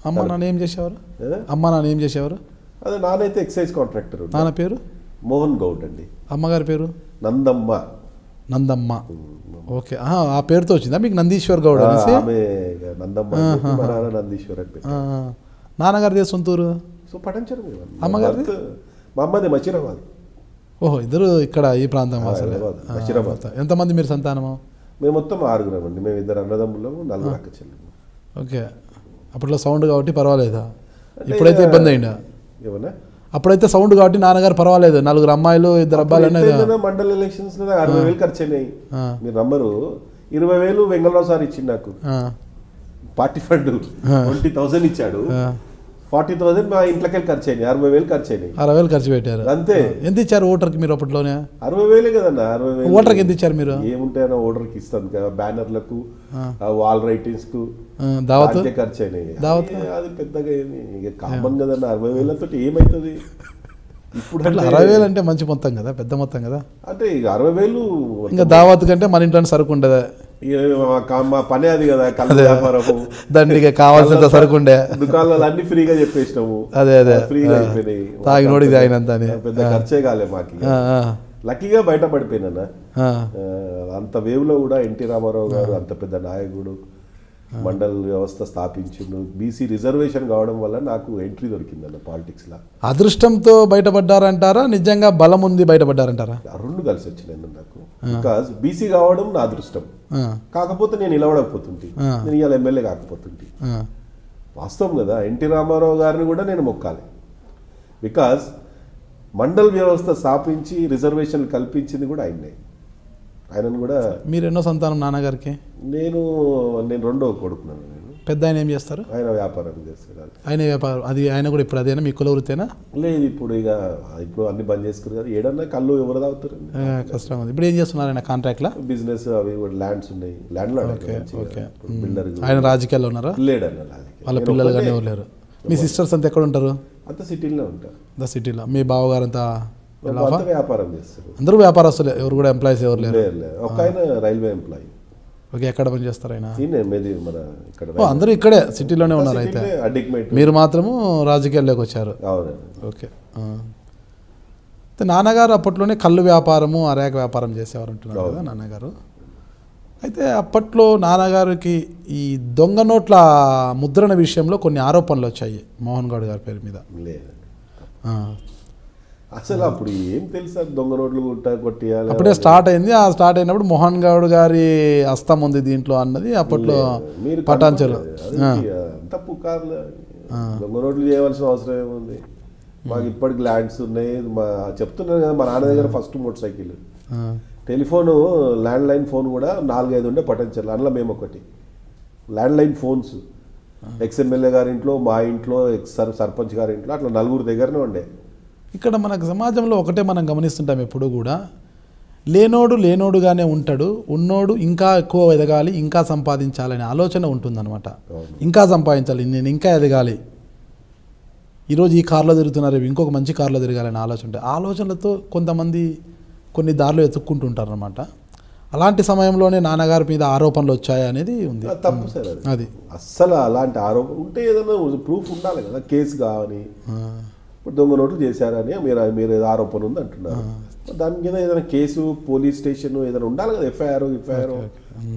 అమ్మ నాన్న ఏం చేసేవారు? అమ్మ నాన్న ఏం చేసేవారు? అదే నాన్నైతే ఎక్సైజ్ కాంట్రాక్టర్. నాన్న పేరు మోహన్ గౌడ్ అండి. అమ్మగారి పేరు నందమ్మ. నందమ్మ. ఓకే, ఆ పేరుతో వచ్చిందా మీకు నందీశ్వర్ గౌడ్ అనేసి? ఆమె నందమ్మ, మా నాన్న నందీశ్వర్ అని పెట్టారు. నాన్నగారిది సొంతూరు? సో పటంచరం. అమ్మగారిది? మా అమ్మది మచిరాబాద్. ఓహో, ఇద్దరు ఇక్కడ ఈ ప్రాంతం వాసులే. మచిరాబాద్. ఎంతమంది మీరు సంతానము? మేము మొత్తం 6 అండి. మేము 2 అన్నదమ్ములము, 4 అక్క చెల్లెలు. ఓకే, అప్పట్లో సౌండ్ కాబట్టి పర్వాలేదా? ఇప్పుడైతే ఇబ్బంది అయిందా? ఏమన్నా అప్పుడైతే సౌండ్ కాబట్టి నాన్నగారు పర్వాలేదు, 4 అమ్మాయిలు 2 అబ్బాయిలు అనేది. మండల ఎలక్షన్స్ 60,000 ఖర్చు అయినాయి. మీరు నమ్మరు, 20,000 వెంగళరావు సార్ ఇచ్చింది నాకు పార్టీ ఫండ్. 20,000 ఇచ్చాడు. 40,000 మా ఇంట్లోకి ఖర్చు అయినాయి. 60,000 ఖర్చు అయినాయి. 60,000 ఖర్చు పెట్టారు అంతే. ఎంత ఇచ్చారు ఓటర్కి మీరు అప్పట్లోనే? 60,000 కదన్నా. 60,000 ఓటర్కి ఎంత ఇచ్చారు మీరు? ఏముంటాయన్నా ఓటర్కి ఇస్తాను కదా, బ్యానర్లకు, వాల్ రైటింగ్స్ కు దావత్ ఖర్చు అయినాయి. అది పెద్దగా ఇక కామన్ కదన్నా. 60,000 తోటి ఏమవుతుంది ఇప్పుడు? 60,000 అంటే మంచి మొత్తం కదా, పెద్ద మొత్తం కదా. అంటే ఇక 60,000 ఇంకా దావత్ కంటే మన ఇంట్లో సరుకు ఉండదా? మా పనే అది కదా, కళ్ళు వ్యాపారము. దానికి కావాల్సినంత సరుకు ఉండే, దుకాణాలు అన్ని ఫ్రీగా చెప్పేసినాము. అదే అదే ఫ్రీగా అయిపోయినాయి. తాగినోడికి తాగినంత పెద్ద ఖర్చే కాలే మాకు. లక్కీగా బయటపడిపోయినా. అంత వేవ్లో కూడా ఎన్టీ రామారావు గారు అంత పెద్ద నాయకుడు, మండల్ వ్యవస్థ స్థాపించిండు. బీసీ రిజర్వేషన్ కావడం వల్ల నాకు ఎంట్రీ దొరికిందన్న పాలిటిక్స్ లా. అదృష్టంతో బయటపడ్డారంటారా, నిజంగా బలం ఉంది బయటపడ్డారంటారా? 2 కలిసి వచ్చినాయి నాకు. బికాస్ బీసీ కావడం నా అదృష్టం. కాకపోతే నేను నిలబడకపోతుంటే, నేను ఇవాళ ఎమ్మెల్యే కాకపోతుంటే. వాస్తవం కదా, ఎన్టీ రామారావు గారిని కూడా నేను మొక్కాలి. బికాస్ మండల్ వ్యవస్థ స్థాపించి రిజర్వేషన్ కల్పించింది కూడా ఆయనను కూడా. మీరు ఎన్నో సంతానం నాన్నగారికి? నేను రెండో కొడుకున్నాను. నేను పెద్ద ఆయన ఏం చేస్తారు? ఆయన వ్యాపారం చేస్తారు. ఆయన వ్యాపారం అది ఆయన కూడా ఇప్పుడు అదేనా మీ కుల వృత్తేనా? లేదు, ఇప్పుడు అన్ని బంద్ చేసుకున్నారు కదా. ఏడన్నా కళ్ళు ఎవరు తాగుతారు? కష్టం ఉంది. ఇప్పుడు ఏం చేస్తున్నారు ఆయన? కాంట్రాక్ట్లా? బిజినెస్ అవి ల్యాండ్స్ ఉన్నాయి. Land builder. ఆయన రాజకీయాల్లో ఉన్నారా? లేడన్న. వాళ్ళ పిల్లలు కానీ ఎవరు లేరు. మీ సిస్టర్స్ అంతా ఎక్కడ ఉంటారు? అంతా సిటీలో ఉంటారు. సిటీలో. మీ బావగారు అంతా వ్యాపారం చేస్తారు. అందరూ వ్యాపారస్తులే, ఎవరు కూడా ఎంప్లాయీస్ ఎవరు లేరు? ఒక ఆయన రైల్వే ఎంప్లాయీ. ఓకే, ఎక్కడ పని చేస్తారు ఆయన? మన అందరూ ఇక్కడే సిటీలోనే ఉన్నారు. అయితే మీరు మాత్రము రాజకీయాల్లోకి వచ్చారు. ఓకే. అయితే నాన్నగారు అప్పట్లోనే కళ్ళు వ్యాపారము, అరేక వ్యాపారం చేసేవారు అంటున్నారు కదా నాన్నగారు. అయితే అప్పట్లో నాన్నగారికి ఈ దొంగ నోట్ల ముద్రణ విషయంలో కొన్ని ఆరోపణలు వచ్చాయి మోహన్ గౌడ్ గారి పేరు మీద. అసలు అప్పుడు ఏం తెలుసా, దొంగ నోట్లు కొట్టేయాలి అప్పుడే స్టార్ట్ అయింది. ఆ స్టార్ట్ అయినప్పుడు మోహన్ గౌడ్ గారి హస్తం ఉంది దీంట్లో అన్నది అప్పట్లో పటాన్చరు. అంత పుకార్లు. దొంగ నోట్లు చేయవలసిన అవసరం ఏముంది? మాకు ఇప్పటికి ల్యాండ్స్ ఉన్నాయి. చెప్తున్నాను కదా, మా నాన్న దగ్గర first motor cycle, telephone, land line phone కూడా 4-5 ఉండే పటాన్చర్లు. అందులో మేము ఒకటి. ల్యాండ్ లైన్ ఫోన్స్ ఎక్స్ఎమ్మెల్యే గారి ఇంట్లో, మా ఇంట్లో, సర్పంచ్ గారి ఇంట్లో, అట్లా 4 దగ్గరనే ఉండే. ఇక్కడ మనకు సమాజంలో ఒకటే మనం గమనిస్తుంటాం, ఎప్పుడు కూడా లేనోడు లేనోడుగానే ఉంటాడు, ఉన్నోడు ఇంకా ఎక్కువ ఎదగాలి, ఇంకా సంపాదించాలనే ఆలోచన ఉంటుందన్నమాట. ఇంకా సంపాదించాలి, నేను ఇంకా ఎదగాలి, ఈరోజు ఈ కార్లో తిరుగుతున్నారు, ఇంకొక మంచి కార్లో తిరగాలనే ఆలోచన ఉంటాయి. ఆలోచనలతో కొంతమంది కొన్ని దారులు ఎత్తుక్కుంటుంటారు అనమాట. అలాంటి సమయంలోనే నాన్నగారి మీద ఆరోపణలు వచ్చాయి అనేది ఉంది. తప్పు సార్ అది. అస్సలు అలాంటి ఆరోపణ ఉంటే ఏదైనా ప్రూఫ్ ఉండాలి కదా, కేసు కావాలి. ఇప్పుడు దొంగ నోట్లు చేశారని మీరు ఏదో ఆరోపణ ఉంది అంటున్నారు. దాని మీద ఏదైనా కేసు, పోలీస్ స్టేషన్ ఏదైనా ఉండాలి కదా, ఎఫ్ఐఆర్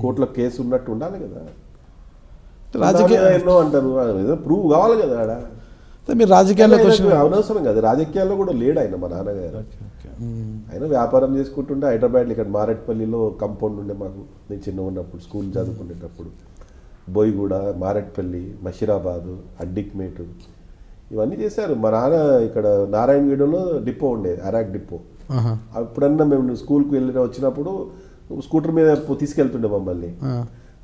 కోర్టులో కేసు ఉన్నట్టు ఉండాలి కదా. రాజకీయ ఎన్నో అంటారు, ఏదో ప్రూఫ్ కావాలి కదా. ఆడ మీరు రాజకీయాల్లో అనవసరం కదా, రాజకీయాల్లో కూడా లేడు ఆయన. మా నాన్నగారు ఆయన వ్యాపారం చేసుకుంటుంటే హైదరాబాద్లో ఇక్కడ మారేట్పల్లిలో కంపౌండ్ ఉండే మాకు. నేను చిన్న ఉన్నప్పుడు స్కూల్ చదువుకునేటప్పుడు బోయిగూడ, మారేట్పల్లి, మషీరాబాదు, అడ్డిక్మేటు ఇవన్నీ చేశారు. మా నాన్న ఇక్కడ నారాయణగూడలో డిపో ఉండే, అరాక్ డిపో. అప్పుడన్నా మేము స్కూల్కి వెళ్ళి వచ్చినప్పుడు స్కూటర్ మీద తీసుకెళ్తుండే మమ్మల్ని.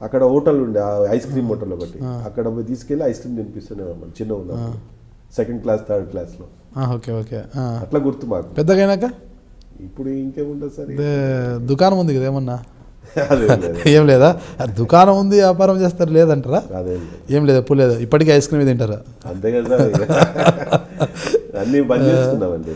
అక్కడ హోటల్ ఉండే, ఐస్ క్రీమ్ హోటల్ ఒకటి, అక్కడ తీసుకెళ్ళి ఐస్ క్రీమ్ తినిపిస్తుండే మమ్మల్ని చిన్న ఉన్నప్పుడు, 2nd క్లాస్ 3rd క్లాస్లో. ఓకే ఓకే, అట్లా గుర్తు మాకు. పెద్దగైనాక ఇప్పుడు ఇంకేముంటుంది సార్, దుకాణం ఉంది కదా ఏమన్నా? ఏం లేదా? దుకాణం ఉంది, వ్యాపారం చేస్తారు, లేదంటారా? ఏం లేదు, ఎప్పుడు లేదు, ఇప్పటికీ ఐస్ క్రీమ్ తింటారా? అంతే కదా, అన్నీ బంద్ చేసుకున్నామండి.